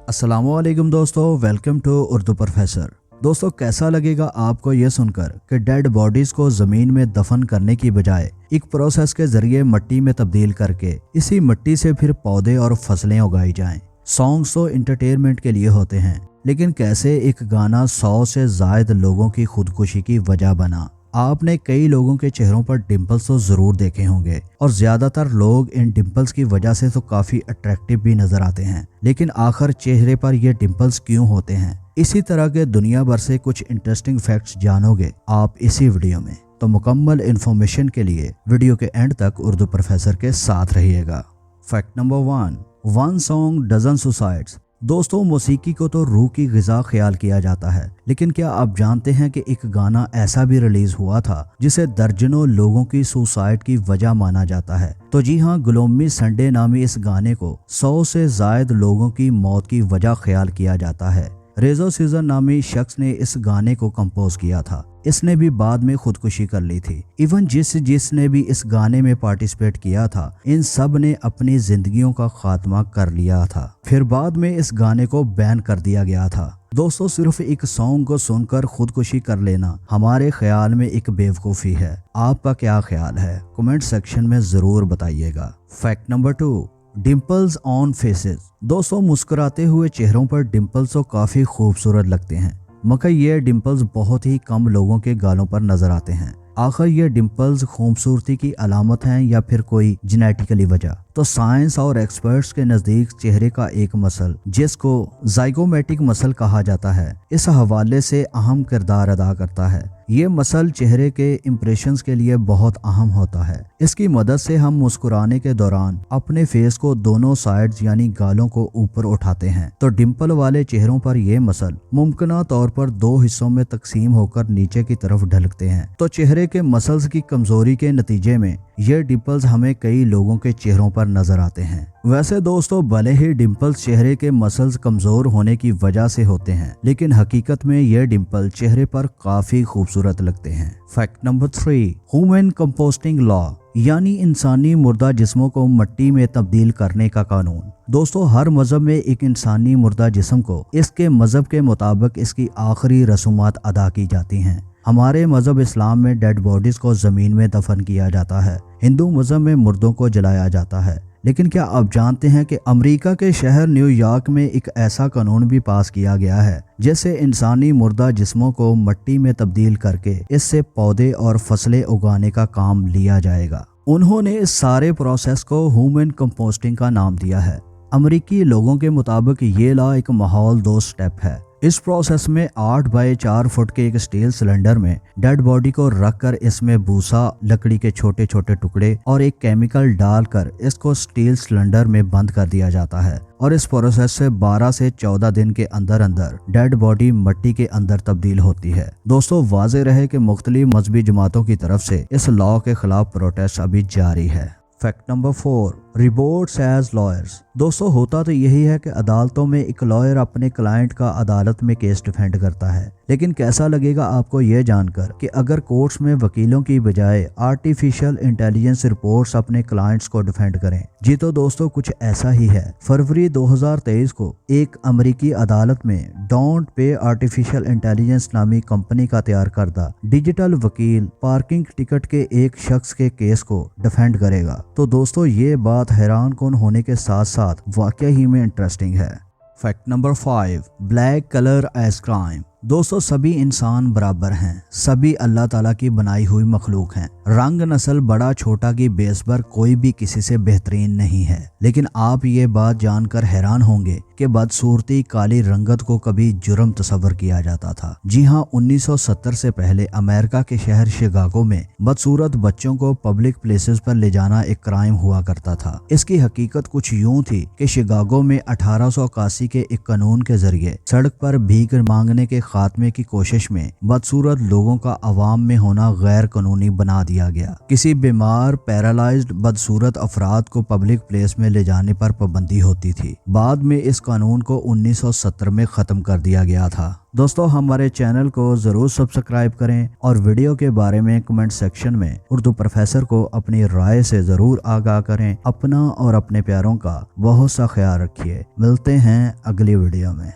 अस्सलाम वालेकुम दोस्तों, वेलकम टू उर्दू प्रोफेसर। दोस्तों, कैसा लगेगा आपको ये सुनकर कि डेड बॉडीज को ज़मीन में दफन करने की बजाय एक प्रोसेस के ज़रिए मिट्टी में तब्दील करके इसी मिट्टी से फिर पौधे और फसलें उगाई जाएं। सॉन्ग्स तो इंटरटेनमेंट के लिए होते हैं, लेकिन कैसे एक गाना 100 से ज़ायद लोगों की खुदकुशी की वजह बना। आपने कई लोगों के चेहरों पर डिंपल्स तो ज़रूर देखे होंगे और ज़्यादातर लोग इन डिंपल्स की वजह से तो काफ़ी अट्रैक्टिव भी नज़र आते हैं, लेकिन आखिर चेहरे पर ये डिंपल्स क्यों होते हैं? इसी तरह के दुनिया भर से कुछ इंटरेस्टिंग फैक्ट्स जानोगे आप इसी वीडियो में। तो मुकम्मल इन्फॉर्मेशन के लिए वीडियो के एंड तक उर्दू प्रोफेसर के साथ रहिएगा। Fact number 1, one song dozen suicides. दोस्तों, मौसीकी को तो रूह की ग़िज़ा ख्याल किया जाता है, लेकिन क्या आप जानते हैं कि एक गाना ऐसा भी रिलीज हुआ था जिसे दर्जनों लोगों की सुसाइड की वजह माना जाता है? तो जी हाँ, ग्लोमी संडे नामी इस गाने को 100 से ज़ायद लोगों की मौत की वजह ख्याल किया जाता है। रेजो सीजन नामी शख्स ने इस गाने को कंपोज किया था। इसने भी बाद में खुदकुशी कर ली थी। इवन जिसने भी इस गाने में पार्टिसिपेट किया था, इन सब ने अपनी जिंदगियों का खात्मा कर लिया था। फिर बाद में इस गाने को बैन कर दिया गया था। दोस्तों, सिर्फ एक सॉन्ग को सुनकर खुदकुशी कर लेना हमारे ख्याल में एक बेवकूफ़ी है। आपका क्या ख्याल है? कमेंट सेक्शन में ज़रूर बताइएगा। Fact number 2, dimples on faces. दोस्तों, मुस्कुराते हुए चेहरों पर डिंपल्स तो काफ़ी खूबसूरत लगते हैं, मगर ये डिंपल्स बहुत ही कम लोगों के गालों पर नजर आते हैं। आखिर ये डिंपल्स खूबसूरती की अलामत हैं या फिर कोई जेनेटिकली वजह? तो साइंस और एक्सपर्ट्स के नज़दीक चेहरे का एक मसल, जिसको जाइगोमेटिक मसल कहा जाता है, इस हवाले से अहम किरदार अदा करता है। ये मसल चेहरे के इंप्रेशंस के लिए बहुत अहम होता है। इसकी मदद से हम मुस्कुराने के दौरान अपने फेस को दोनों साइड्स यानी गालों को ऊपर उठाते हैं। तो डिंपल वाले चेहरों पर ये मसल मुमकिन तौर पर 2 हिस्सों में तकसीम होकर नीचे की तरफ ढलकते हैं। तो चेहरे के मसल्स की कमजोरी के नतीजे में ये डिंपल्स हमें कई लोगों के चेहरों पर नजर आते हैं। वैसे दोस्तों, भले ही डिंपल्स चेहरे के मसल्स कमजोर होने की वजह से होते हैं, लेकिन हकीकत में ये डिंपल चेहरे पर काफी खूबसूरत लगते हैं। Fact number 3, human composting law, यानी इंसानी मुर्दा जिस्मों को मिट्टी में तब्दील करने का कानून। दोस्तों, हर मजहब में एक इंसानी मुर्दा जिस्म को इसके मजहब के मुताबिक इसकी आखिरी रसूमात अदा की जाती हैं। हमारे मजहब इस्लाम में डेड बॉडीज को जमीन में दफन किया जाता है। हिंदू मजहब में मुर्दों को जलाया जाता है। लेकिन क्या आप जानते हैं कि अमेरिका के शहर न्यूयॉर्क में एक ऐसा कानून भी पास किया गया है जिससे इंसानी मुर्दा जिस्मों को मिट्टी में तब्दील करके इससे पौधे और फसलें उगाने का काम लिया जाएगा। उन्होंने इस सारे प्रोसेस को ह्यूमन कंपोस्टिंग का नाम दिया है। अमेरिकी लोगों के मुताबिक ये लॉ एक माहौल दोस्त स्टेप है। इस प्रोसेस में 8 बाय 4 फुट के एक स्टील सिलेंडर में डेड बॉडी को रखकर इसमें भूसा, लकड़ी के छोटे छोटे टुकड़े और एक केमिकल डालकर इसको स्टील सिलेंडर में बंद कर दिया जाता है और इस प्रोसेस से 12 से 14 दिन के अंदर अंदर डेड बॉडी मिट्टी के अंदर तब्दील होती है। दोस्तों, वाज़ेह रहे कि मुख्तलिफ मजहबी जमातों की तरफ से इस लॉ के खिलाफ प्रोटेस्ट अभी जारी है। Fact number 4, reports as lawyers. दोस्तों, होता तो यही है कि अदालतों में एक लॉयर अपने क्लाइंट का अदालत में केस डिफेंड करता है, लेकिन कैसा लगेगा आपको ये जानकर कि अगर कोर्ट्स में वकीलों की बजाय आर्टिफिशियल इंटेलिजेंस रिपोर्ट्स अपने क्लाइंट्स को डिफेंड करें? जी तो दोस्तों, कुछ ऐसा ही है। फरवरी 2023 को एक अमेरिकी अदालत में डोंट पे आर्टिफिशियल इंटेलिजेंस नामी कंपनी का तैयार करदा डिजिटल वकील पार्किंग टिकट के एक शख्स के केस को डिफेंड करेगा। तो दोस्तों, ये बात हैरान कौन होने के साथ साथ वाकई ही में इंटरेस्टिंग है। Fact number 5, black colour as crime. दोस्तों, सभी इंसान बराबर हैं, सभी अल्लाह ताला की बनाई हुई मखलूक हैं। रंग, नस्ल, बड़ा छोटा की बेस पर कोई भी किसी से बेहतरीन नहीं है। लेकिन आप ये बात जानकर हैरान होंगे कि बदसूरती काली रंगत को कभी जुर्म तस्वर किया जाता था। जी हाँ, 1970 से पहले अमेरिका के शहर शिकागो में बदसूरत बच्चों को पब्लिक प्लेसेस पर ले जाना एक क्राइम हुआ करता था। इसकी हकीकत कुछ यूं थी कि शिकागो में 1881 के एक कानून के जरिए सड़क पर भीख मांगने के खात्मे की कोशिश में बदसूरत लोगों का आवाम में होना गैर कानूनी बना दिया गया। किसी बीमार, पैरालाइज्ड, बदसूरत अफराद को पब्लिक प्लेस में ले जाने पर पाबंदी होती थी। बाद में इस कानून को 1970 में ख़त्म कर दिया गया था। दोस्तों, हमारे चैनल को ज़रूर सब्सक्राइब करें और वीडियो के बारे में कमेंट सेक्शन में उर्दू प्रोफेसर को अपनी राय से ज़रूर आगाह करें। अपना और अपने प्यारों का बहुत सा ख्याल रखिए। मिलते हैं अगली वीडियो में।